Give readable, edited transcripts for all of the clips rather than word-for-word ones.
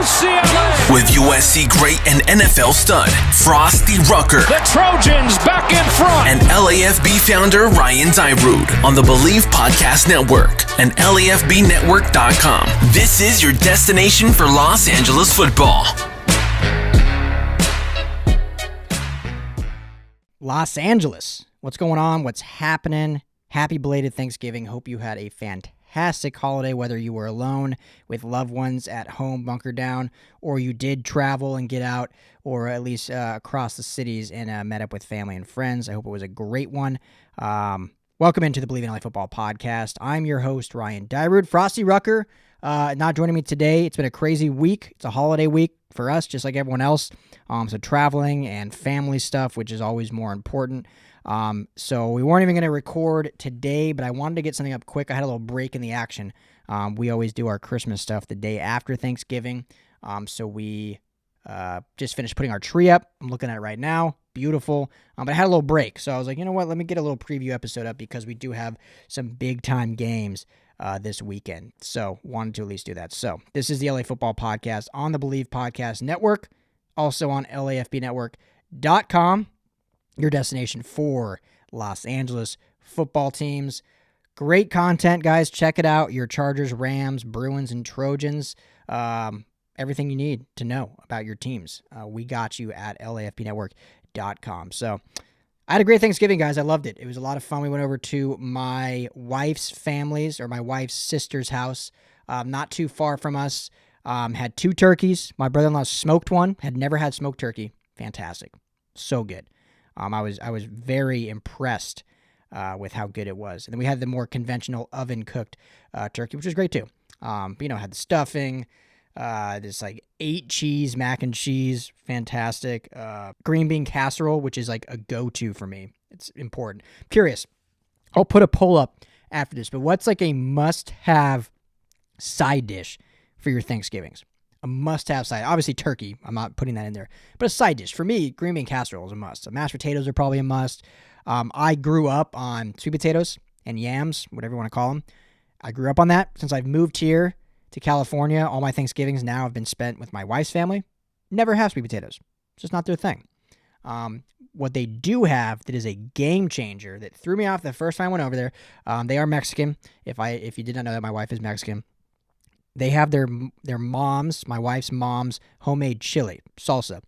UCLA. With USC great and NFL stud, Frosty Rucker. The Trojans back in front. And LAFB founder Ryan Dyrud on the Believe Podcast Network and LAFBnetwork.com. This is your destination for Los Angeles football. Los Angeles. What's going on? What's happening? Happy belated Thanksgiving. Hope you had a fantastic holiday, whether you were alone with loved ones at home, bunkered down, or you did travel and get out, or at least across the cities and met up with family and friends. I hope it was a great one. Welcome into the Believe in LA Football Podcast. I'm your host, Ryan Dyrud. Frosty Rucker not joining me today. It's been a crazy week. It's a holiday week for us, just like everyone else. So traveling and family stuff, which is always more important. So we weren't even going to record today, but I wanted to get something up quick. I had a little break in the action. We always do our Christmas stuff the day after Thanksgiving. So we just finished putting our tree up. I'm looking at it right now. Beautiful. But I had a little break. So I was like, you know what? Let me get a little preview episode up because we do have some big time games this weekend. So wanted to at least do that. So this is the LA Football Podcast on the Believe Podcast Network. Also on LAFBnetwork.com. Your destination for Los Angeles football teams. Great content, guys. Check it out. Your Chargers, Rams, Bruins, and Trojans. Everything you need to know about your teams. We got you at LAFBnetwork.com. So I had a great Thanksgiving, guys. I loved it. It was a lot of fun. We went over to my wife's family's or my wife's sister's house, not too far from us. Had 2 turkeys. My brother-in-law smoked one. Had never had smoked turkey. Fantastic. So good. I was very impressed with how good it was. And then we had the more conventional oven-cooked turkey, which was great too. But, had the stuffing, this like 8 cheese mac and cheese, fantastic. Green bean casserole, which is like a go-to for me. It's important. I'm curious. I'll put a poll up after this, but what's like a must-have side dish for your Thanksgivings? A must-have side. Obviously, turkey. I'm not putting that in there. But a side dish. For me, green bean casserole is a must. So mashed potatoes are probably a must. I grew up on sweet potatoes and yams, whatever you want to call them. I grew up on that. Since I've moved here to California, all my Thanksgivings now have been spent with my wife's family. Never have sweet potatoes. It's just not their thing. What they do have that is a game changer that threw me off the first time I went over there. They are Mexican. If you did not know that, my wife is Mexican. They have their mom's, my wife's mom's, homemade chili, salsa.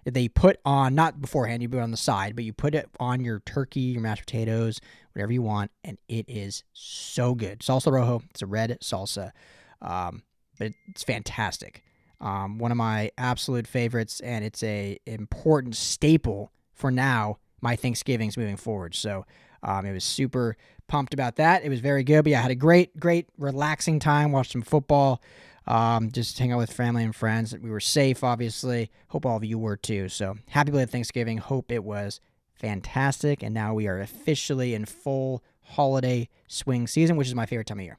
They put on, not beforehand, you put it on the side, but you put it on your turkey, your mashed potatoes, whatever you want, and it is so good. Salsa rojo, it's a red salsa, but it's fantastic. One of my absolute favorites, and it's a important staple for now, my Thanksgivings moving forward. So it was super pumped about that. It was very good. But yeah, I had a great, relaxing time. Watched some football. Just hang out with family and friends. We were safe, obviously. Hope all of you were too. So happy belated Thanksgiving. Hope it was fantastic. And now we are officially in full holiday swing season, which is my favorite time of year.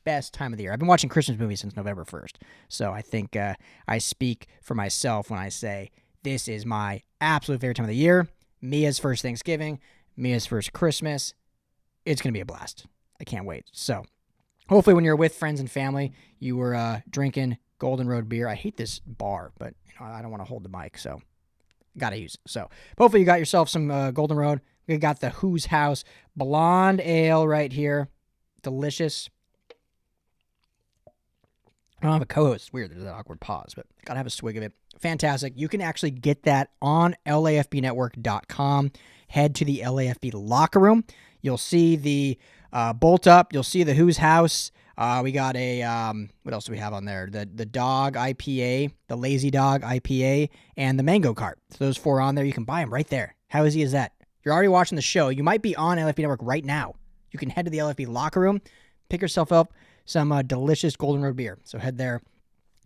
Best time of the year. I've been watching Christmas movies since November 1st. So I think I speak for myself when I say this is my absolute favorite time of the year. Mia's first Thanksgiving. Mia's first Christmas. It's going to be a blast. I can't wait. So hopefully when you're with friends and family, you were drinking Golden Road beer. I hate this bar, but I don't want to hold the mic, so got to use it. So hopefully you got yourself some Golden Road. We got the Who's House Blonde Ale right here. Delicious. I don't have a co-host. It's weird. There's an awkward pause, but got to have a swig of it. Fantastic. You can actually get that on LAFBnetwork.com. Head to the LAFB locker room. You'll see the bolt up. You'll see the Who's House. We got a, what else do we have on there? The Dog IPA, the Lazy Dog IPA, and the Mango Cart. So those 4 on there. You can buy them right there. How easy is that? You're already watching the show. You might be on LFB Network right now. You can head to the LFB locker room, pick yourself up some delicious Golden Road beer. So head there.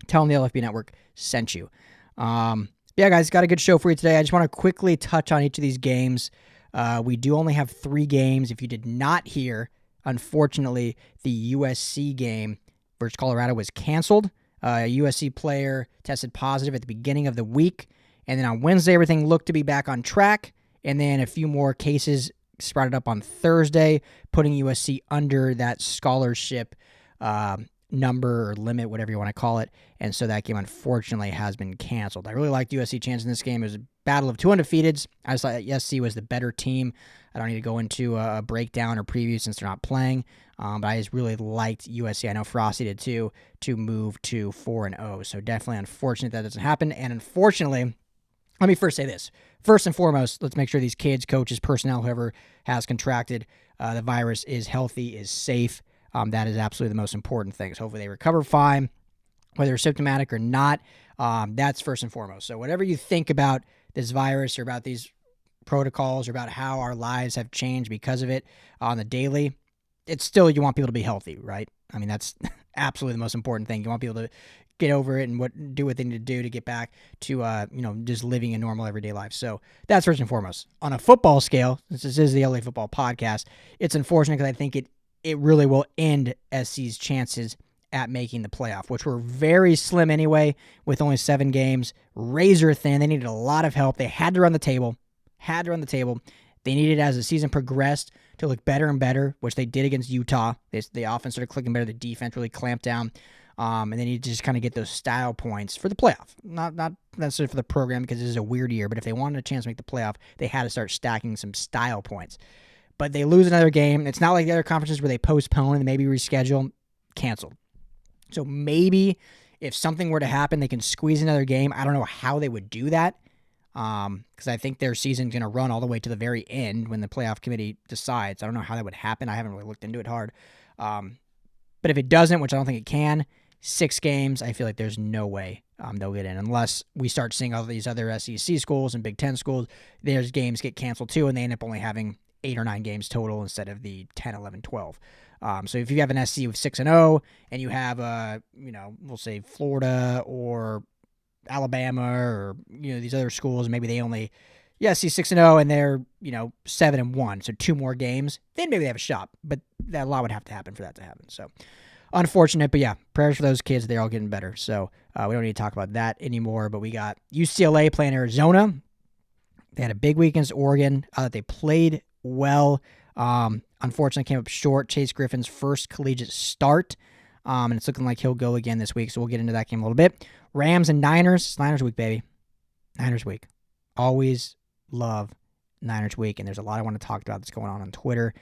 Tell them the LFB Network sent you. Yeah, guys, got a good show for you today. I just want to quickly touch on each of these games. We do only have 3 games. If you did not hear, unfortunately, the USC game versus Colorado was canceled. A USC player tested positive at the beginning of the week. And then on Wednesday, everything looked to be back on track. And then a few more cases sprouted up on Thursday, putting USC under that scholarship number or limit, whatever you want to call it. And so that game, unfortunately, has been canceled. I really liked USC chance in this game. It was a battle of two undefeateds. I just thought USC was the better team. I don't need to go into a breakdown or preview since they're not playing. But I just really liked USC. I know Frosty did too, to move to 4-0. So definitely unfortunate that doesn't happen. And unfortunately, let me first say this. First and foremost, let's make sure these kids, coaches, personnel, whoever has contracted the virus is healthy, is safe. That is absolutely the most important thing. So hopefully they recover fine, whether they're symptomatic or not. That's first and foremost. So whatever you think about this virus or about these protocols or about how our lives have changed because of it on the daily, it's still, you want people to be healthy, right? I mean, that's absolutely the most important thing. You want people to get over it and do what they need to do to get back to, just living a normal everyday life. So that's first and foremost. On a football scale, since this is the LA Football Podcast, it's unfortunate because I think it really will end SC's chances at making the playoff, which were very slim anyway, with only 7 games, razor thin. They needed a lot of help. They had to run the table. They needed, as the season progressed, to look better and better, which they did against Utah. The offense started clicking better. The defense really clamped down. And they need to just kind of get those style points for the playoff. Not necessarily for the program because this is a weird year, but if they wanted a chance to make the playoff, they had to start stacking some style points. But they lose another game. It's not like the other conferences where they postpone and maybe reschedule, canceled. So maybe if something were to happen, they can squeeze another game. I don't know how they would do that because I think their season's going to run all the way to the very end when the playoff committee decides. I don't know how that would happen. I haven't really looked into it hard. But if it doesn't, which I don't think it can, 6 games, I feel like there's no way they'll get in unless we start seeing all these other SEC schools and Big Ten schools. Their games get canceled too, and they end up only having 8 or 9 games total instead of the 10, 11, 12. So if you have an SC with 6-0 and you have we'll say Florida or Alabama or these other schools, maybe they only SC 6-0 and they're 7-1, so 2 more games, then maybe they have a shot. But that a lot would have to happen for that to happen. So unfortunate, but yeah, prayers for those kids. They're all getting better. So we don't need to talk about that anymore. But we got UCLA playing Arizona. They had a big week against Oregon. They played well. Unfortunately, came up short. Chase Griffin's first collegiate start. And it's looking like he'll go again this week. So we'll get into that game a little bit. Rams and Niners. It's Niners week, baby. Niners week. Always love Niners week. And there's a lot I want to talk about that's going on Twitter.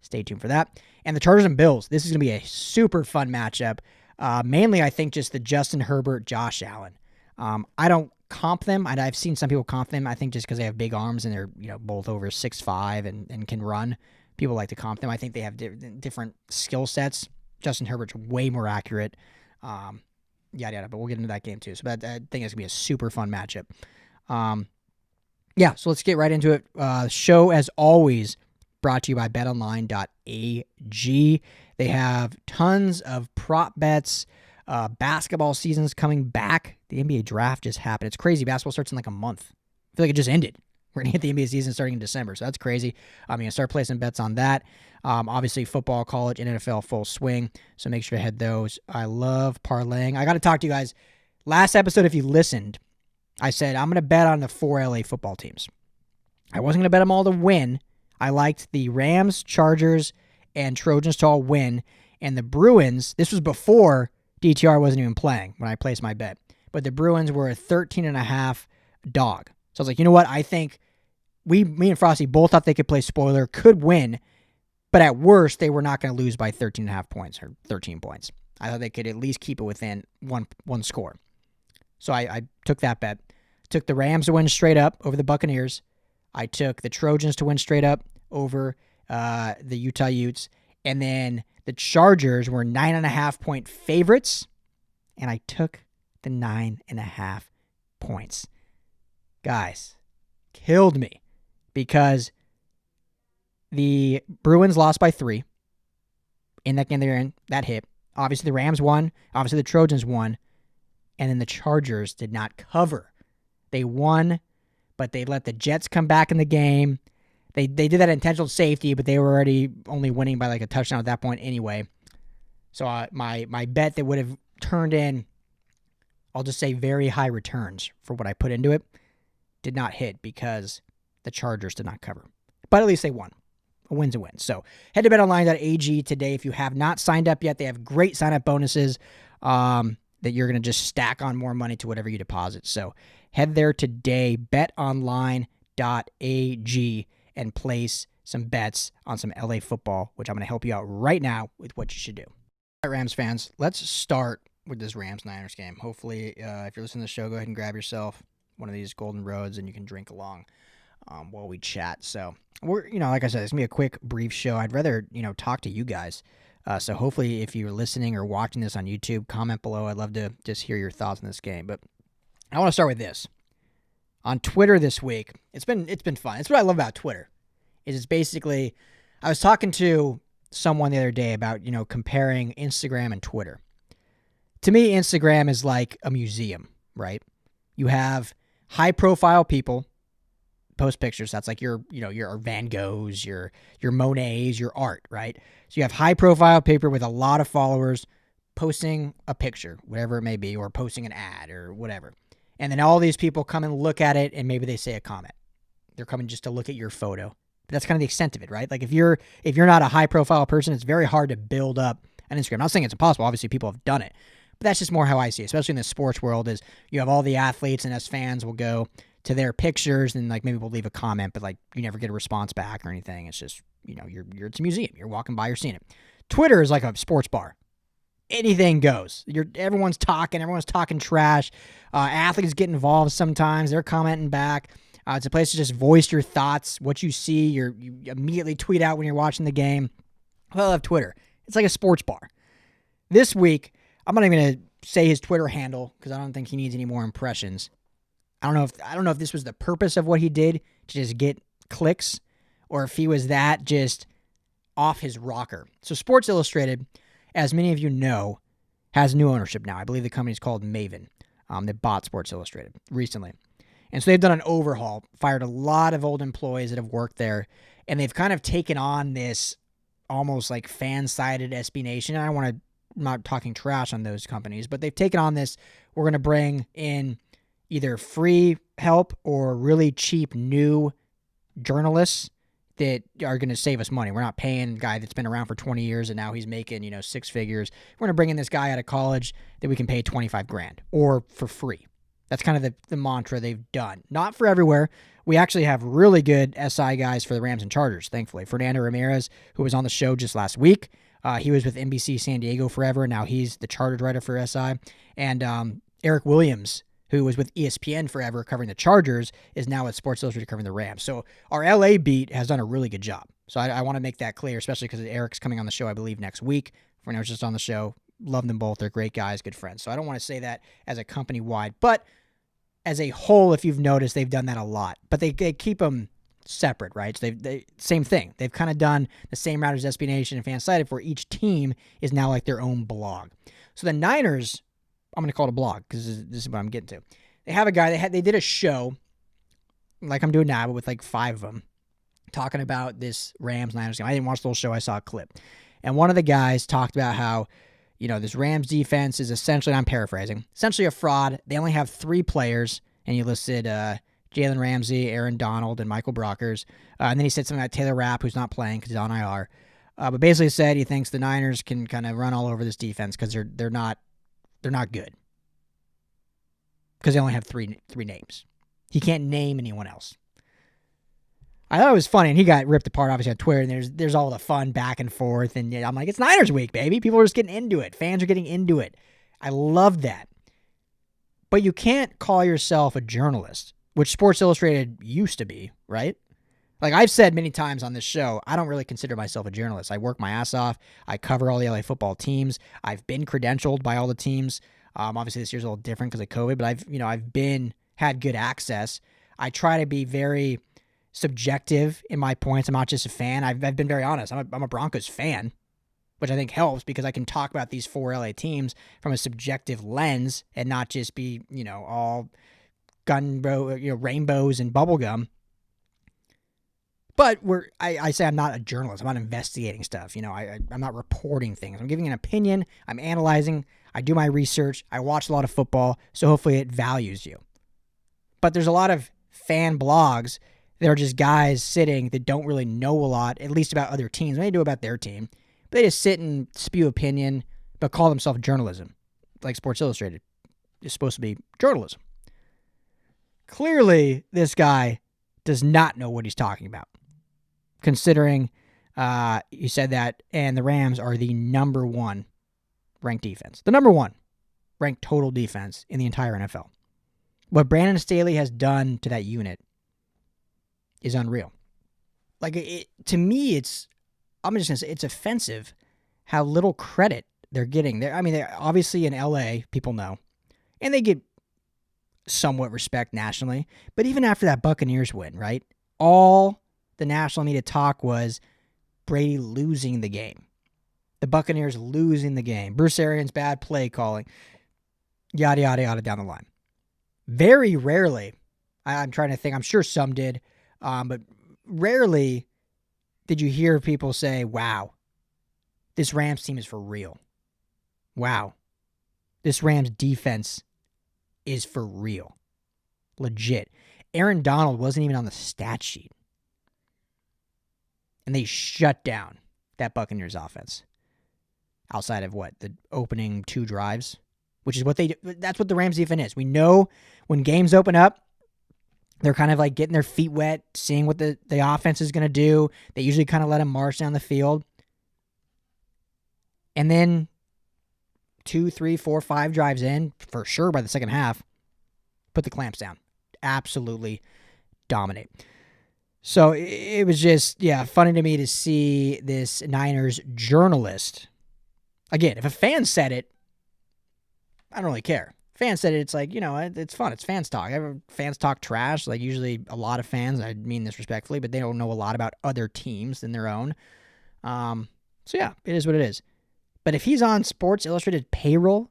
Stay tuned for that. And the Chargers and Bills. This is going to be a super fun matchup. Mainly, I think, just the Justin Herbert, Josh Allen. I don't comp them. I've seen some people comp them. I think just because they have big arms and they're both over 6'5" and can run. People like to comp them. I think they have different skill sets. Justin Herbert's way more accurate. Yada, yada. But we'll get into that game too. So I think it's going to be a super fun matchup. So let's get right into it. Show, as always, brought to you by betonline.ag. They have tons of prop bets. Basketball season's coming back. The NBA draft just happened. It's crazy. Basketball starts in like a month. I feel like it just ended. We're going to hit the NBA season starting in December, so that's crazy. I'm going to start placing bets on that. Obviously, football, college, and NFL full swing, so make sure to head those. I love parlaying. I got to talk to you guys. Last episode, if you listened, I said I'm going to bet on the 4 LA football teams. I wasn't going to bet them all to win. I liked the Rams, Chargers, and Trojans to all win, and the Bruins, this was before DTR wasn't even playing when I placed my bet, but the Bruins were a 13.5 dog. So I was like, you know what? I think me and Frosty both thought they could play spoiler, could win, but at worst, they were not going to lose by 13.5 points or 13 points. I thought they could at least keep it within one score. So I took that bet. Took the Rams to win straight up over the Buccaneers. I took the Trojans to win straight up over the Utah Utes. And then the Chargers were 9.5 point favorites, and I took the 9.5 points. Guys, killed me because the Bruins lost by 3 in that game they were in. That hit. Obviously, the Rams won. Obviously, the Trojans won. And then the Chargers did not cover. They won, but they let the Jets come back in the game. They did that intentional safety, but they were already only winning by like a touchdown at that point anyway. So my bet that would have turned in, I'll just say very high returns for what I put into it, did not hit because the Chargers did not cover. But at least they won. A win's a win. So head to betonline.ag today. If you have not signed up yet, they have great sign-up bonuses that you're going to just stack on more money to whatever you deposit. So head there today, betonline.ag, and place some bets on some LA football, which I'm going to help you out right now with what you should do. All right, Rams fans, let's start with this Rams-Niners game. Hopefully, if you're listening to the show, go ahead and grab yourself one of these Golden Roads and you can drink along while we chat. So we're, like I said, it's going to be a quick, brief show. I'd rather, talk to you guys. So hopefully if you're listening or watching this on YouTube, comment below. I'd love to just hear your thoughts on this game. But I want to start with this. On Twitter this week, it's been fun. It's what I love about Twitter. It's basically, I was talking to someone the other day about, comparing Instagram and Twitter. To me, Instagram is like a museum, right? You have high-profile people post pictures. That's like your Van Goghs, your Monets, your art, right? So you have high-profile people with a lot of followers posting a picture, whatever it may be, or posting an ad or whatever. And then all these people come and look at it, and maybe they say a comment. They're coming just to look at your photo. But that's kind of the extent of it, right? Like if you're not a high-profile person, it's very hard to build up an Instagram. I'm not saying it's impossible. Obviously, people have done it. But that's just more how I see it, especially in the sports world, is you have all the athletes, and as fans will go to their pictures, and like maybe we'll leave a comment, but like you never get a response back or anything. It's just, it's a museum. You're walking by, you're seeing it. Twitter is like a sports bar. Anything goes. Everyone's talking trash. Athletes get involved sometimes. They're commenting back. It's a place to just voice your thoughts, what you see. You immediately tweet out when you're watching the game. I love Twitter. It's like a sports bar. This week, I'm not even going to say his Twitter handle because I don't think he needs any more impressions. I don't know if this was the purpose of what he did to just get clicks, or if he was that just off his rocker. So Sports Illustrated, as many of you know, has new ownership now. I believe the company's called Maven. They bought Sports Illustrated recently. And so they've done an overhaul, fired a lot of old employees that have worked there, and they've kind of taken on this almost like fan-sided SB Nation. I'm not talking trash on those companies, but they've taken on this, we're going to bring in either free help or really cheap new journalists that are going to save us money. We're not paying a guy that's been around for 20 years and now he's making, 6 figures. We're going to bring in this guy out of college that we can pay $25,000 or for free. That's kind of the mantra they've done. Not for everywhere. We actually have really good SI guys for the Rams and Chargers, thankfully. Fernando Ramirez, who was on the show just last week, he was with NBC San Diego forever, and now he's the Chargers writer for SI. And Eric Williams, who was with ESPN forever covering the Chargers, is now at Sports Illustrated covering the Rams. So our LA beat has done a really good job. So I want to make that clear, especially because Eric's coming on the show, I believe, next week. Fernando's just on the show. Love them both. They're great guys, good friends. So I don't want to say that as a company-wide. But as a whole, if you've noticed, they've done that a lot. But they keep them separate, right? So they same thing. They've kind of done the same route as SB Nation and Fansided, where each team is now like their own blog. So the Niners, I'm going to call it a blog because this is what I'm getting to. They have a guy, they did a show like I'm doing now, but with like 5 of them, talking about this Rams-Niners game. I didn't watch the whole show. I saw a clip. And one of the guys talked about how, this Rams defense is essentially, I'm paraphrasing, essentially a fraud. They only have 3 players, and he listed Jalen Ramsey, Aaron Donald, and Michael Brockers. And then he said something about Taylor Rapp, who's not playing because he's on IR. But basically said he thinks the Niners can kind of run all over this defense because they're not good. Because they only have three names. He can't name anyone else. I thought it was funny, and he got ripped apart, obviously, on Twitter, and there's all the fun back and forth, and I'm like, it's Niners week, baby. People are just getting into it. Fans are getting into it. I love that. But you can't call yourself a journalist, which Sports Illustrated used to be, right? Like I've said many times on this show, I don't really consider myself a journalist. I work my ass off. I cover all the LA football teams. I've been credentialed by all the teams. Obviously, this year's a little different because of COVID, but I've had good access. I try to be very subjective in my points. I'm not just a fan. I've been very honest. I'm a Broncos fan, which I think helps because I can talk about these 4 LA teams from a subjective lens and not just be, all rainbows and bubblegum. But I say I'm not a journalist. I'm not investigating stuff. I'm not reporting things. I'm giving an opinion. I'm analyzing. I do my research. I watch a lot of football, so hopefully it values you. But there's a lot of fan blogs They're just guys sitting that don't really know a lot, at least about other teams. They do about their team. But they just sit and spew opinion, but call themselves journalism. Like Sports Illustrated is supposed to be journalism. Clearly, this guy does not know what he's talking about, considering he said that, and the Rams are the number 1 ranked defense. The number 1 ranked total defense in the entire NFL. What Brandon Staley has done to that unit is unreal. Like, to me, I'm just going to say, it's offensive how little credit they're getting. They're obviously in LA, people know, and they get somewhat respect nationally. But even after that Buccaneers win, right? All the national media talk was Brady losing the game. The Buccaneers losing the game. Bruce Arians' bad play calling. Yada, yada, yada down the line. Very rarely, I'm trying to think, I'm sure some did, but rarely did you hear people say, wow, this Rams team is for real. Wow, this Rams defense is for real. Legit. Aaron Donald wasn't even on the stat sheet. And they shut down that Buccaneers offense. Outside of the opening 2 drives, which is that's what the Rams defense is. We know when games open up, they're kind of like getting their feet wet, seeing what the offense is going to do. They usually kind of let them march down the field. And then 2, 3, 4, 5 drives in, for sure by the second half, put the clamps down. Absolutely dominate. So it was just, funny to me to see this Niners journalist. Again, if a fan said it, I don't really care. Fans said it, it's like, it's fun. It's fans talk. Fans talk trash. Like, usually a lot of fans, I mean this respectfully, but they don't know a lot about other teams than their own. It is what it is. But if he's on Sports Illustrated payroll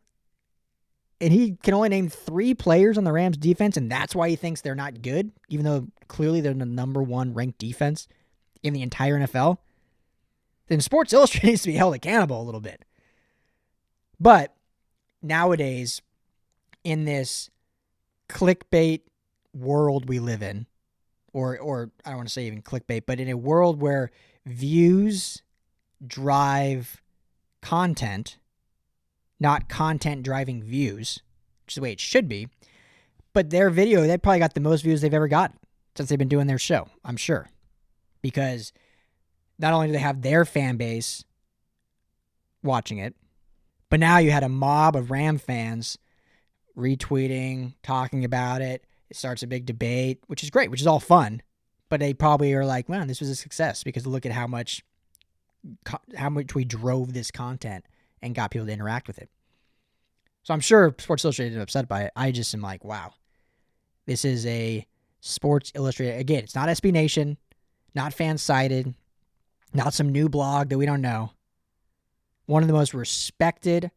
and he can only name 3 players on the Rams defense, and that's why he thinks they're not good, even though clearly they're the number 1 ranked defense in the entire NFL, then Sports Illustrated needs to be held accountable a little bit. But nowadays, in this clickbait world we live in, or I don't want to say even clickbait, but in a world where views drive content, not content driving views, which is the way it should be. But their video, they probably got the most views they've ever gotten since they've been doing their show, I'm sure. Because not only do they have their fan base watching it, but now you had a mob of Ram fans retweeting, talking about it. It starts a big debate, which is great, which is all fun. But they probably are like, man, this was a success because look at how much we drove this content and got people to interact with it. So I'm sure Sports Illustrated is upset by it. I just am like, wow, this is a Sports Illustrated. Again, it's not SB Nation, not fan-sided, not some new blog that we don't know. One of the most respected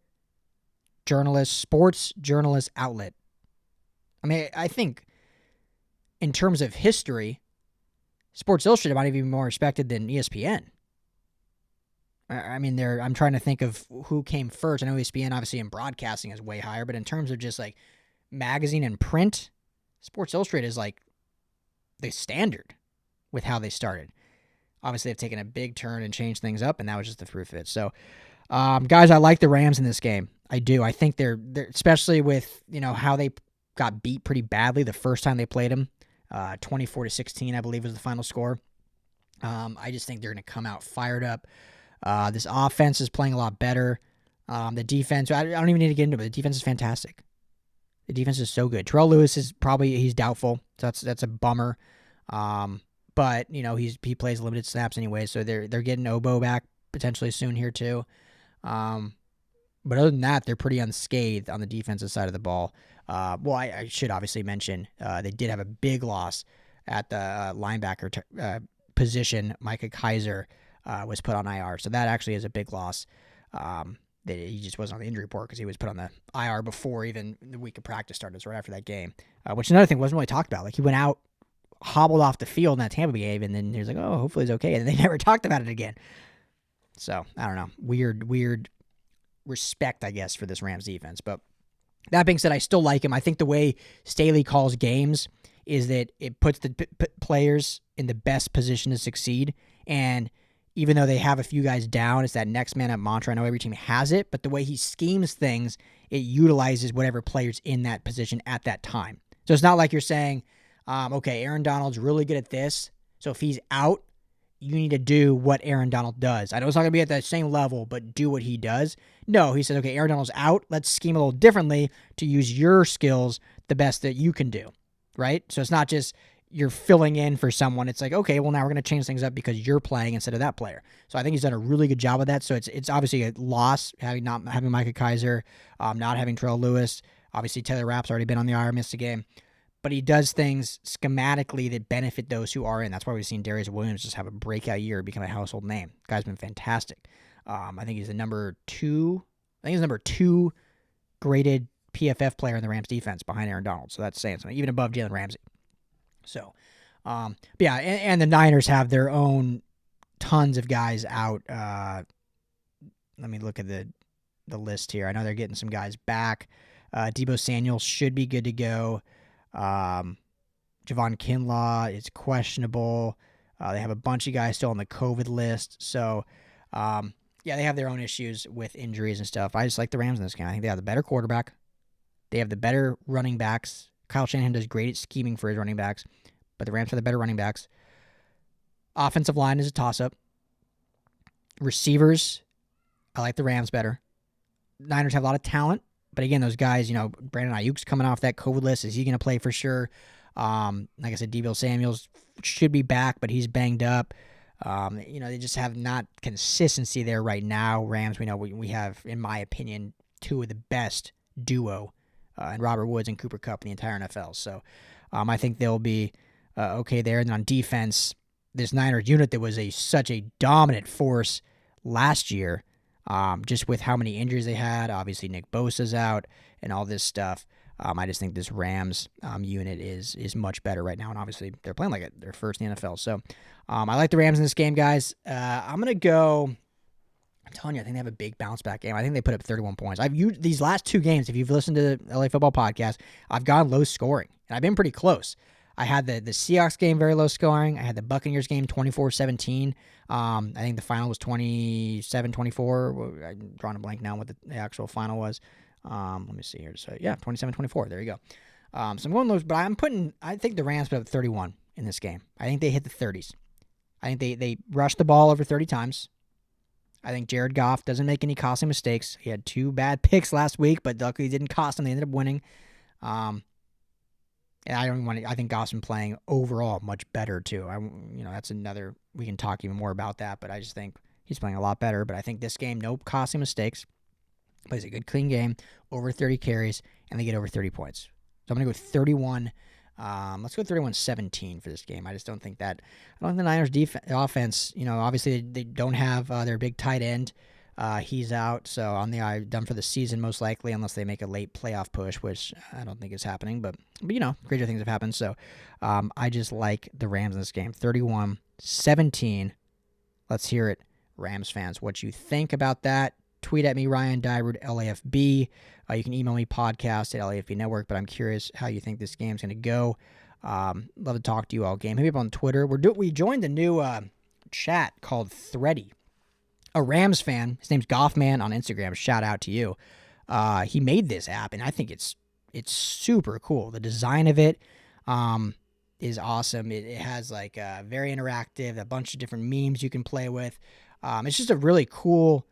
sports journalist outlet. I mean, I think in terms of history, Sports Illustrated might even be more respected than ESPN. I mean, I'm trying to think of who came first. I know ESPN, obviously, in broadcasting is way higher, but in terms of just like magazine and print, Sports Illustrated is like the standard with how they started. Obviously, they've taken a big turn and changed things up, and that was just the proof of it. So, guys, I like the Rams in this game. I do. I think they're especially with how they got beat pretty badly the first time they played them, 24-16, I believe was the final score. I just think they're going to come out fired up. This offense is playing a lot better. The defense, I don't even need to get into it, but the defense is fantastic. The defense is so good. Terrell Lewis he's doubtful, so that's a bummer. But he plays limited snaps anyway, so they're getting Obo back potentially soon here too. But other than that, they're pretty unscathed on the defensive side of the ball. I should obviously mention they did have a big loss at the linebacker position. Micah Kaiser was put on IR, so that actually is a big loss. That he just wasn't on the injury report because he was put on the IR before even the week of practice started, so right after that game. Which another thing wasn't really talked about. Like he went out, hobbled off the field in that Tampa Bay game, and then he was like, "Oh, hopefully he's okay," and they never talked about it again. So I don't know, weird respect, I guess, for this Rams defense. But that being said, I still like him. I think the way Staley calls games is that it puts the players in the best position to succeed. And even though they have a few guys down, it's that next man up mantra. I know every team has it, but the way he schemes things, it utilizes whatever player's in that position at that time. So it's not like you're saying, okay, Aaron Donald's really good at this, so if he's out, you need to do what Aaron Donald does. I know it's not going to be at that same level, but do what he does. No, he says, okay, Aaron Donald's out. Let's scheme a little differently to use your skills the best that you can do, right? So it's not just you're filling in for someone. It's like, okay, well, now we're going to change things up because you're playing instead of that player. So I think he's done a really good job of that. So it's obviously a loss not having Micah Kaiser, not having Terrell Lewis. Obviously, Taylor Rapp's already been on the IR, missed a game. But he does things schematically that benefit those who are in. That's why we've seen Darius Williams just have a breakout year, become a household name. The guy's been fantastic. I think he's the number two graded PFF player in the Rams defense behind Aaron Donald. So that's saying something, even above Jalen Ramsey. So, yeah, and the Niners have their own tons of guys out. Let me look at the list here. I know they're getting some guys back. Deebo Samuel should be good to go. Javon Kinlaw is questionable. They have a bunch of guys still on the COVID list. So, yeah, they have their own issues with injuries and stuff. I just like the Rams in this game. I think they have the better quarterback. They have the better running backs. Kyle Shanahan does great at scheming for his running backs, but the Rams have the better running backs. Offensive line is a toss-up. Receivers, I like the Rams better. Niners have a lot of talent. But again, those guys, Brandon Ayuk's coming off that COVID list. Is he going to play for sure? Like I said, Deebo Samuels should be back, but he's banged up. They just have not consistency there right now. Rams, we know we have, in my opinion, two of the best duo in Robert Woods and Cooper Kupp in the entire NFL. So I think they'll be okay there. And then on defense, this Niners unit that was such a dominant force last year, just with how many injuries they had. Obviously, Nick Bosa's out and all this stuff. I just think this Rams unit is much better right now. And obviously, they're playing like they're first in the NFL. So I like the Rams in this game, guys. I'm going to go. I'm telling you, I think they have a big bounce back game. I think they put up 31 points. I've used these last two games. If you've listened to the LA Football Podcast, I've gone low scoring. And I've been pretty close. I had the Seahawks game very low scoring. I had the Buccaneers game 24-17. I think the final was 27-24. I'm drawing a blank now what the actual final was. Let me see here. So, yeah, 27-24. There you go. So I'm going low, but I think the Rams put up 31 in this game. I think they hit the 30s. I think they rushed the ball over 30 times. I think Jared Goff doesn't make any costly mistakes. He had 2 bad picks last week, but luckily it didn't cost him. They ended up winning. And I think Goff's been playing overall much better too. That's another, we can talk even more about that, but I just think he's playing a lot better. But I think this game, no costly mistakes. Plays a good, clean game, over 30 carries, and they get over 30 points. So I'm going to go with 31. Let's go 31-17 for this game. I just don't think that. I don't think the Niners offense, obviously they don't have their big tight end. He's out, so on the eye, done for the season most likely, unless they make a late playoff push, which I don't think is happening. But greater things have happened. So I just like the Rams in this game. 31-17. Let's hear it, Rams fans. What you think about that? Tweet at me, Ryan Dyrud, LAFB. You can email me, podcast at LAFB Network, but I'm curious how you think this game's going to go. Love to talk to you all game. Hit me up on Twitter. We joined a new chat called Thready. A Rams fan, his name's Goffman on Instagram. Shout out to you. He made this app, and I think it's super cool. The design of it is awesome. It has very interactive, a bunch of different memes you can play with. It's just a really cool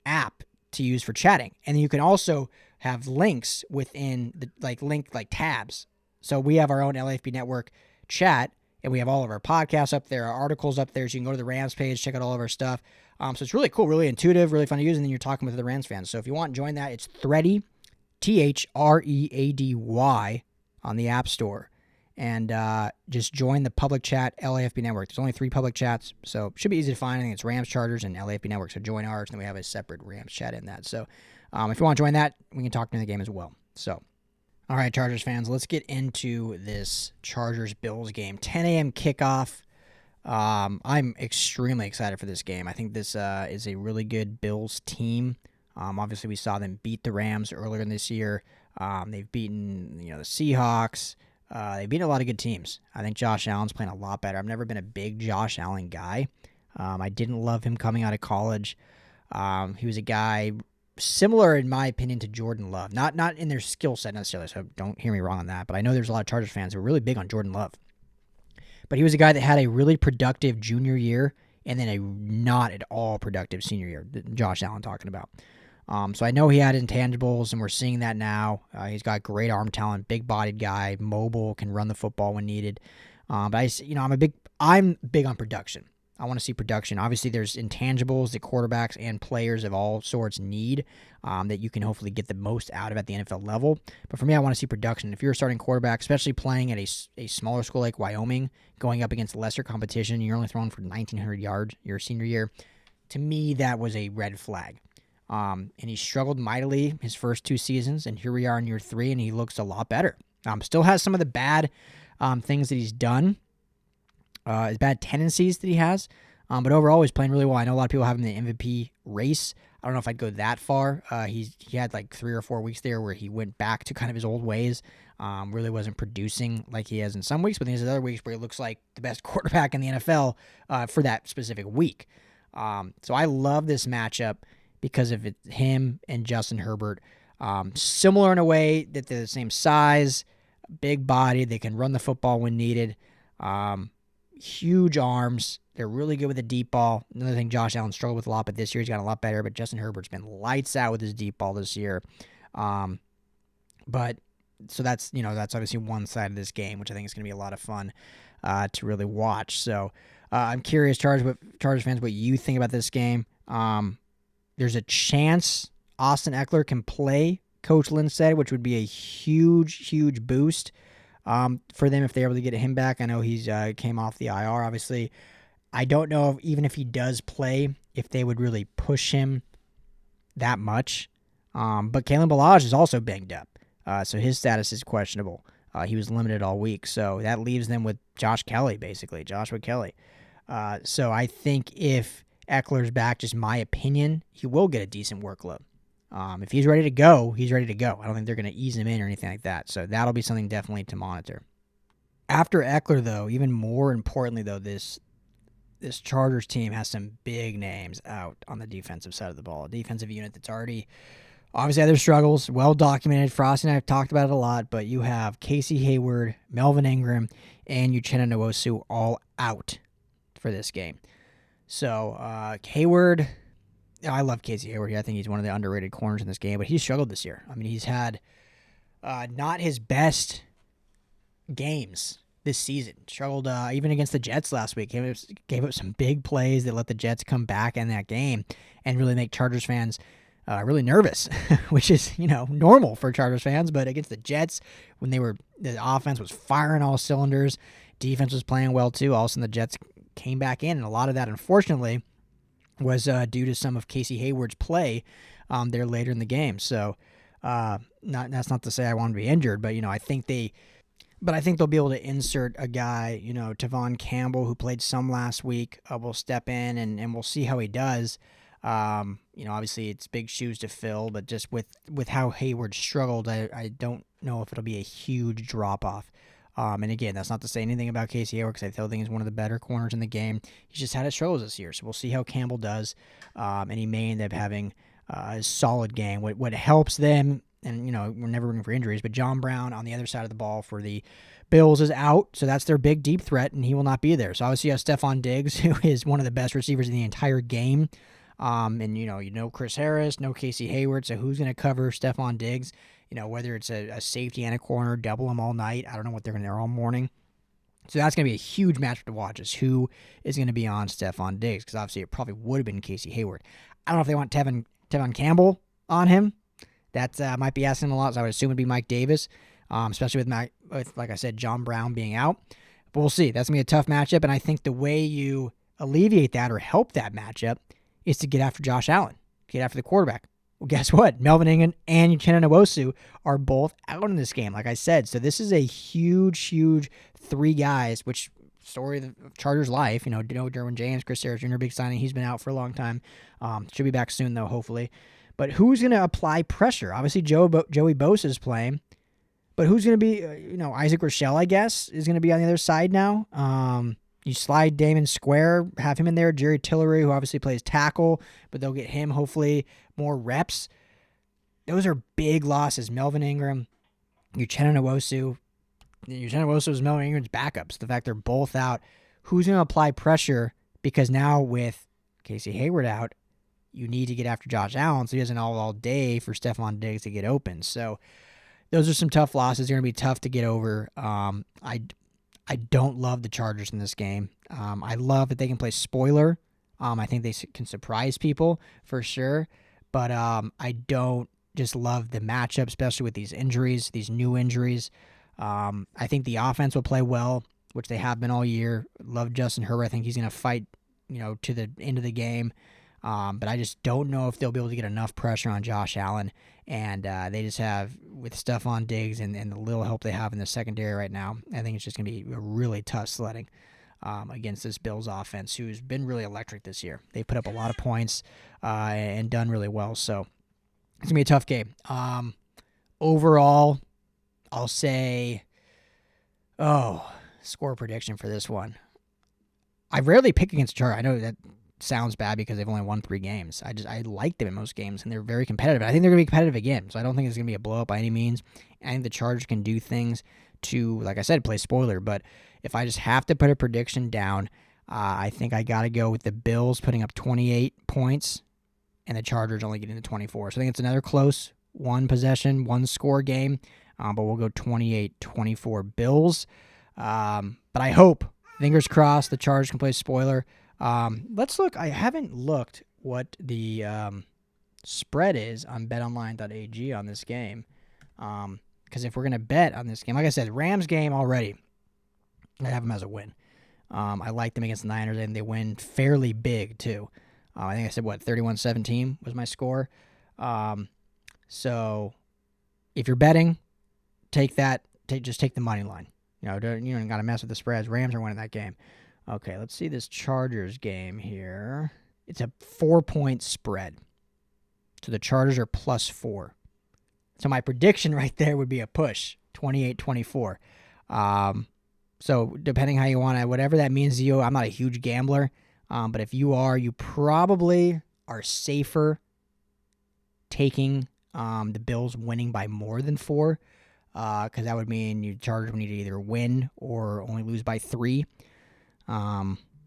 app to use for chatting, and you can also have links within the tabs. So we have our own LAFB Network chat, and we have all of our podcasts up there, our articles up there, so you can go to the Rams page, check out all of our stuff. So it's really cool, really intuitive, really fun to use, and then you're talking with other Rams fans. So if you want, join that. It's Thready, Thready on the App Store. And just join the public chat, LAFB Network. There's only 3 public chats, so it should be easy to find. I think it's Rams, Chargers, and LAFB Network. So join ours, and then we have a separate Rams chat in that. So if you want to join that, we can talk during the game as well. So, all right, Chargers fans, let's get into this Chargers-Bills game. 10 a.m. kickoff. I'm extremely excited for this game. I think this is a really good Bills team. Obviously, we saw them beat the Rams earlier in this year. They've beaten the Seahawks. They've beaten a lot of good teams. I think Josh Allen's playing a lot better. I've never been a big Josh Allen guy. I didn't love him coming out of college. He was a guy similar, in my opinion, to Jordan Love. Not in their skill set necessarily, so don't hear me wrong on that. But I know there's a lot of Chargers fans who are really big on Jordan Love. But he was a guy that had a really productive junior year and then a not at all productive senior year. Josh Allen talking about. So I know he had intangibles, and we're seeing that now. He's got great arm talent, big-bodied guy, mobile, can run the football when needed. But I'm big on production. I want to see production. Obviously, there's intangibles that quarterbacks and players of all sorts need that you can hopefully get the most out of at the NFL level. But for me, I want to see production. If you're a starting quarterback, especially playing at a smaller school like Wyoming, going up against lesser competition, you're only throwing for 1,900 yards your senior year, to me, that was a red flag. And he struggled mightily his first 2 seasons, and here we are in year 3, and he looks a lot better. Still has some of the bad things that he's done, his bad tendencies that he has, but overall he's playing really well. I know a lot of people have him in the MVP race. I don't know if I'd go that far. He had like 3 or 4 weeks there where he went back to kind of his old ways. Really wasn't producing like he has in some weeks, but there's other weeks where he looks like the best quarterback in the NFL for that specific week. So I love this matchup because of him and Justin Herbert. Similar in a way that they're the same size, big body, they can run the football when needed. Huge arms. They're really good with the deep ball. Another thing Josh Allen struggled with a lot, but this year he's gotten a lot better. But Justin Herbert's been lights out with his deep ball this year. But so that's obviously one side of this game, which I think is going to be a lot of fun to really watch. So I'm curious, Chargers fans, what you think about this game. There's a chance Austin Eckler can play Coach Lindstedt, which would be a huge, huge boost for them if they're able to get him back. I know he's came off the IR, obviously. I don't know even if he does play, if they would really push him that much. But Kalen Ballage is also banged up, so his status is questionable. He was limited all week, so that leaves them with Joshua Kelly. So I think if Eckler's back, just my opinion, he will get a decent workload. If he's ready to go, he's ready to go. I don't think they're going to ease him in or anything like that. So that'll be something definitely to monitor. After Eckler, though, even more importantly, though, this Chargers team has some big names out on the defensive side of the ball. A defensive unit that's already obviously had their struggles, well documented. Frosty and I have talked about it a lot, but you have Casey Hayward, Melvin Ingram, and Uchenna Nwosu all out for this game. So Hayward, I love Casey Hayward. I think he's one of the underrated corners in this game, but he's struggled this year. I mean, he's had not his best games this season. Struggled even against the Jets last week. Gave up some big plays that let the Jets come back in that game and really make Chargers fans really nervous, which is, normal for Chargers fans. But against the Jets, when the offense was firing all cylinders, defense was playing well too. All of a sudden the Jets came back in, and a lot of that, unfortunately, was due to some of Casey Hayward's play there later in the game. So that's not to say I want to be injured, but I think they'll be able to insert a guy, Tavon Campbell, who played some last week, will step in, and we'll see how he does. Obviously it's big shoes to fill, but just with how Hayward struggled, I don't know if it'll be a huge drop-off. And again, that's not to say anything about Casey Hayward, because I still think he's one of the better corners in the game. He's just had his struggles this year, so we'll see how Campbell does. And he may end up having a solid game. What helps them, and we're never rooting for injuries, but John Brown on the other side of the ball for the Bills is out, so that's their big deep threat, and he will not be there. So obviously you have Stephon Diggs, who is one of the best receivers in the entire game. And Chris Harris, no Casey Hayward, so who's going to cover Stephon Diggs? Whether it's a safety and a corner, double them all night. I don't know what they're going to do all morning. So that's going to be a huge matchup to watch, is who is going to be on Stephon Diggs, because obviously it probably would have been Casey Hayward. I don't know if they want Tevin Campbell on him. That might be asking him a lot, so I would assume it would be Mike Davis, especially with, like I said, John Brown being out. But we'll see. That's going to be a tough matchup, and I think the way you alleviate that or help that matchup is to get after Josh Allen, get after the quarterback. Well, guess what? Melvin Ingram and Uchenna Nwosu are both out in this game, like I said. So this is a huge, huge 3 guys, which story of the Chargers' life. Derwin James, Chris Harris Jr., big signing. He's been out for a long time. Should be back soon, though, hopefully. But who's going to apply pressure? Obviously, Joey Bosa is playing. But who's going to be, Isaac Rochelle, I guess, is going to be on the other side now. You slide Damon Square, have him in there. Jerry Tillery, who obviously plays tackle, but they'll get him hopefully more reps. Those are big losses. Melvin Ingram, Uchenna Nwosu. Uchenna Nwosu is Melvin Ingram's backups. The fact they're both out. Who's going to apply pressure? Because now with Casey Hayward out, you need to get after Josh Allen, so he doesn't all day for Stephon Diggs to get open. So those are some tough losses. They're going to be tough to get over. I don't love the Chargers in this game. I love that they can play spoiler. I think they can surprise people for sure. But I don't just love the matchup, especially with these injuries, these new injuries. I think the offense will play well, which they have been all year. Love Justin Herbert. I think he's going to fight, to the end of the game. But I just don't know if they'll be able to get enough pressure on Josh Allen. And they just have, with Stephon Diggs and the little help they have in the secondary right now, I think it's just going to be a really tough sledding against this Bills offense, who's been really electric this year. They've put up a lot of points and done really well. So it's going to be a tough game. Overall, I'll say, score prediction for this one. I rarely pick against the Chargers. I know that sounds bad because they've only won 3 games. I like them in most games, and they're very competitive. I think they're going to be competitive again, so I don't think it's going to be a blow-up by any means. I think the Chargers can do things to, like I said, play spoiler, but if I just have to put a prediction down, I think I got to go with the Bills putting up 28 points and the Chargers only getting to 24. So I think it's another close one-possession, one-score game, but we'll go 28-24 Bills. But I hope, fingers crossed, the Chargers can play spoiler. Let's look. I haven't looked what the spread is on betonline.ag on this game. Because if we're going to bet on this game, like I said, Rams game already, I have them as a win. I like them against the Niners, and they win fairly big, too. I think I said, 31-17 was my score. So if you're betting, take that. Just take the money line. You don't got to mess with the spreads. Rams are winning that game. Okay, let's see this Chargers game here. It's a 4-point spread. So the Chargers are +4. So my prediction right there would be a push, 28-24. So depending how you want to, whatever that means to you, I'm not a huge gambler. But if you are, you probably are safer taking the Bills winning by more than 4. Because that would mean your Chargers would need to either win or only lose by 3.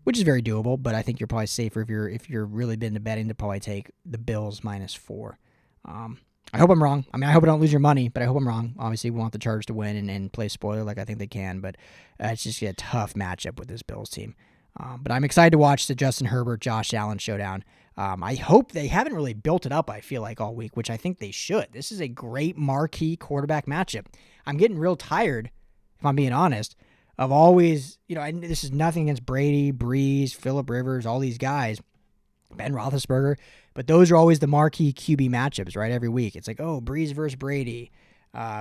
Which is very doable, but I think you're probably safer if you're really been to betting to probably take the Bills -4. I hope I'm wrong. I mean, I hope I don't lose your money, but I hope I'm wrong. Obviously, we want the Chargers to win and play spoiler like I think they can, but it's just a tough matchup with this Bills team. But I'm excited to watch the Justin Herbert, Josh Allen showdown. I hope they haven't really built it up, I feel like, all week, which I think they should. This is a great marquee quarterback matchup. I'm getting real tired, if I'm being honest, of always, and this is nothing against Brady, Breeze, Phillip Rivers, all these guys, Ben Roethlisberger, but those are always the marquee QB matchups, right, every week. It's like, Breeze versus Brady,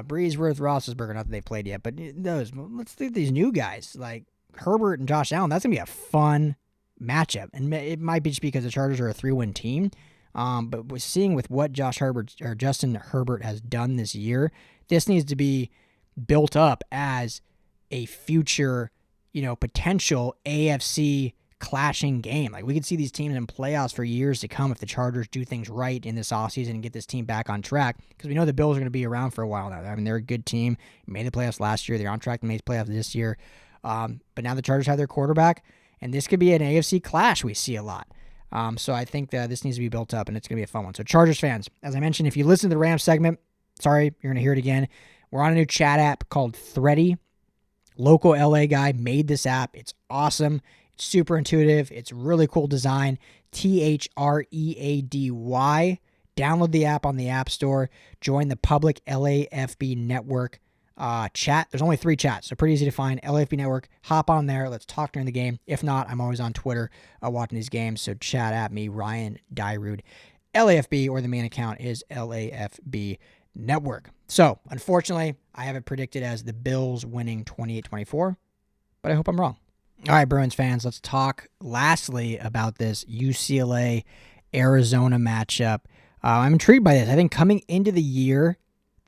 Breeze versus Roethlisberger, not that they've played yet, but let's look at these new guys, like Herbert and Josh Allen. That's going to be a fun matchup, and it might be just because the Chargers are a 3-win team, but we're seeing with what Justin Herbert has done this year, this needs to be built up as a future, potential AFC clashing game. Like, we could see these teams in playoffs for years to come if the Chargers do things right in this offseason and get this team back on track, because we know the Bills are going to be around for a while now. I mean, they're a good team. Made the playoffs last year. They're on track to make the playoffs this year. But now the Chargers have their quarterback, and this could be an AFC clash we see a lot. So I think that this needs to be built up, and it's going to be a fun one. So Chargers fans, as I mentioned, if you listen to the Rams segment, sorry, you're going to hear it again. We're on a new chat app called Thready. Local LA guy made this app. It's awesome. It's super intuitive. It's really cool design. THREADY. Download the app on the App Store. Join the public LAFB network chat. There's only 3 chats, so pretty easy to find. LAFB network. Hop on there. Let's talk during the game. If not, I'm always on Twitter watching these games, so chat at me, Ryan Dyrud. LAFB, or the main account is LAFB Network. So, unfortunately, I have it predicted as the Bills winning 28-24, but I hope I'm wrong. All right, Bruins fans, let's talk lastly about this UCLA Arizona matchup. I'm intrigued by this. I think coming into the year,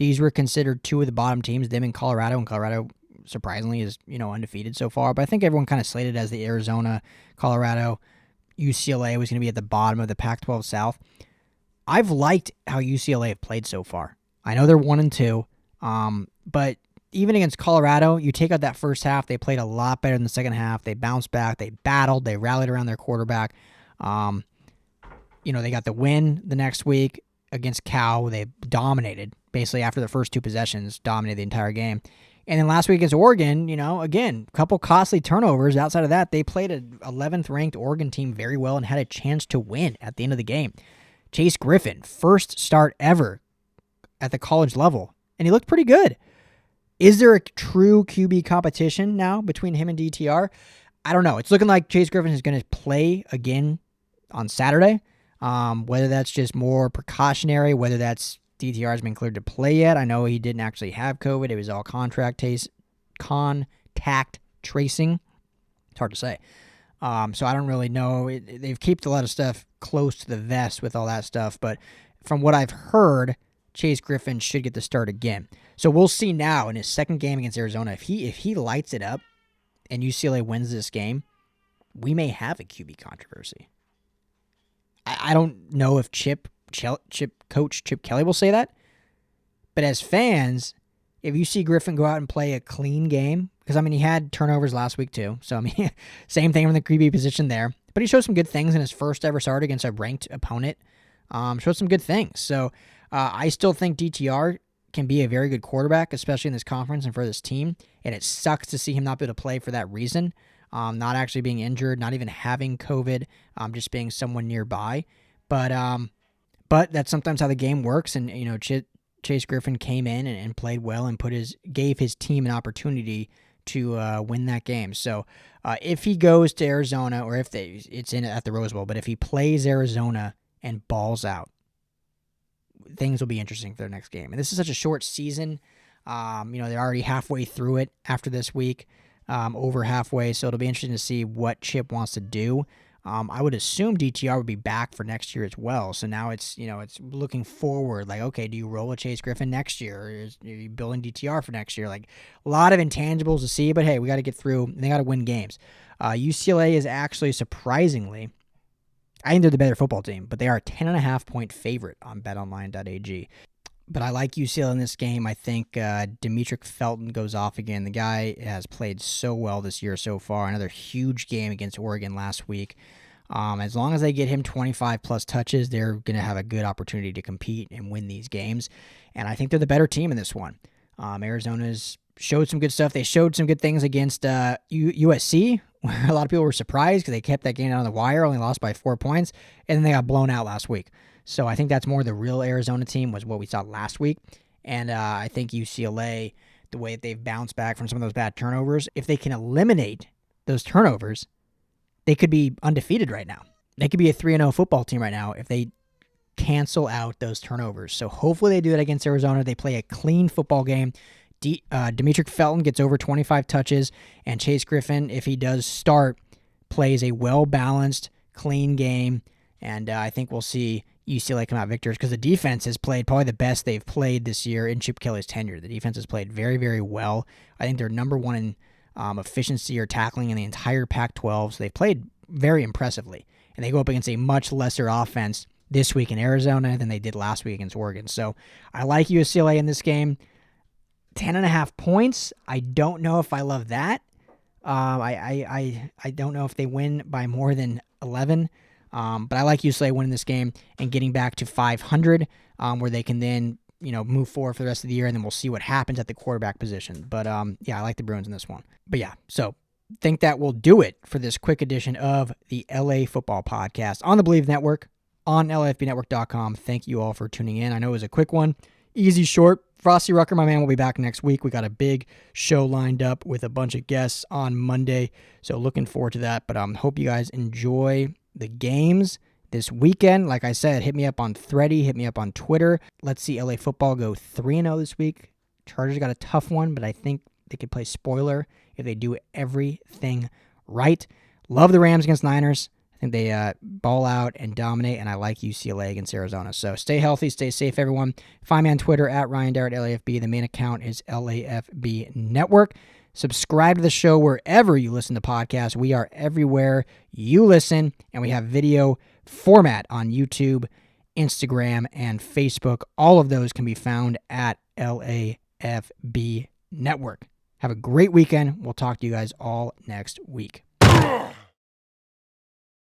These were considered two of the bottom teams, them and Colorado surprisingly is, undefeated so far. But I think everyone kind of slated as the Arizona, Colorado, UCLA was going to be at the bottom of the Pac-12 South. I've liked how UCLA have played so far. I know they're 1-2, but even against Colorado, you take out that first half, they played a lot better than the second half. They bounced back, they battled, they rallied around their quarterback. They got the win the next week against Cal. They dominated, basically after the first two possessions, dominated the entire game. And then last week against Oregon, again, a couple costly turnovers. Outside of that, they played an 11th-ranked Oregon team very well and had a chance to win at the end of the game. Chase Griffin, first start ever at the college level, and he looked pretty good. Is there a true QB competition now between him and DTR? I don't know. It's looking like Chase Griffin is going to play again on Saturday. Whether that's just more precautionary, whether that's DTR has been cleared to play yet. I know he didn't actually have COVID. It was all contact tracing. It's hard to say. So I don't really know. They've kept a lot of stuff close to the vest with all that stuff. But from what I've heard, Chase Griffin should get the start again. So we'll see now in his second game against Arizona. If he lights it up and UCLA wins this game, we may have a QB controversy. I don't know if Coach Chip Kelly will say that. But as fans, if you see Griffin go out and play a clean game, because, he had turnovers last week too. So, same thing from the QB position there. But he showed some good things in his first ever start against a ranked opponent. Showed some good things. So, I still think DTR can be a very good quarterback, especially in this conference and for this team. And it sucks to see him not be able to play for that reason. Not actually being injured, not even having COVID, just being someone nearby. But that's sometimes how the game works. And, Chase Griffin came in and played well and gave his team an opportunity to win that game. So if he goes to Arizona, or if it's at the Rose Bowl, but if he plays Arizona and balls out, things will be interesting for their next game. And this is such a short season. They're already halfway through it after this week, over halfway. So it'll be interesting to see what Chip wants to do. I would assume DTR would be back for next year as well. So now it's looking forward. Like, okay, do you roll a Chase Griffin next year? Or are you building DTR for next year? Like, a lot of intangibles to see, but hey, we got to get through, and they got to win games. UCLA is actually surprisingly, I think they're the better football team, but they are a 10.5-point favorite on betonline.ag. But I like UCLA in this game. I think Demetric Felton goes off again. The guy has played so well this year so far. Another huge game against Oregon last week. As long as they get him 25-plus touches, they're going to have a good opportunity to compete and win these games. And I think they're the better team in this one. Arizona's showed some good stuff. They showed some good things against USC, where a lot of people were surprised because they kept that game down on the wire, only lost by 4 points, and then they got blown out last week. So I think that's more the real Arizona team was what we saw last week. And I think UCLA, the way that they've bounced back from some of those bad turnovers, if they can eliminate those turnovers, they could be undefeated right now. They could be a 3-0 football team right now if they cancel out those turnovers. So hopefully they do that against Arizona. They play a clean football game. Demetric Felton gets over 25 touches, and Chase Griffin, if he does start, plays a well-balanced, clean game. And I think we'll see UCLA come out victors because the defense has played probably the best they've played this year in Chip Kelly's tenure. The defense has played very, very well. I think they're number one in efficiency or tackling in the entire Pac-12, so they've played very impressively. And they go up against a much lesser offense this week in Arizona than they did last week against Oregon. So I like UCLA in this game. 10.5 points. I don't know if I love that. I don't know if they win by more than 11. But I like UCLA winning this game and getting back to 500, where they can then, move forward for the rest of the year, and then we'll see what happens at the quarterback position. But, I like the Bruins in this one. But, so think that will do it for this quick edition of the LA Football Podcast on the Believe Network, on LAFBnetwork.com. Thank you all for tuning in. I know it was a quick one, easy, short. Frosty Rucker, my man, will be back next week. We got a big show lined up with a bunch of guests on Monday, so looking forward to that. But hope you guys enjoy the games this weekend. Like I said, hit me up on Thready, hit me up on Twitter. Let's see LA football go 3-0 this week. Chargers got a tough one, but I think they could play spoiler if they do everything right. Love the Rams against Niners. think they ball out and dominate, and I like UCLA against Arizona. So stay healthy, stay safe, everyone. Find me on Twitter at Ryan Dart LAFB. The main account is LAFB Network. Subscribe to the show wherever you listen to podcasts. We are everywhere you listen, and we have video format on YouTube, Instagram, and Facebook. All of those can be found at LAFB Network. Have a great weekend. We'll talk to you guys all next week.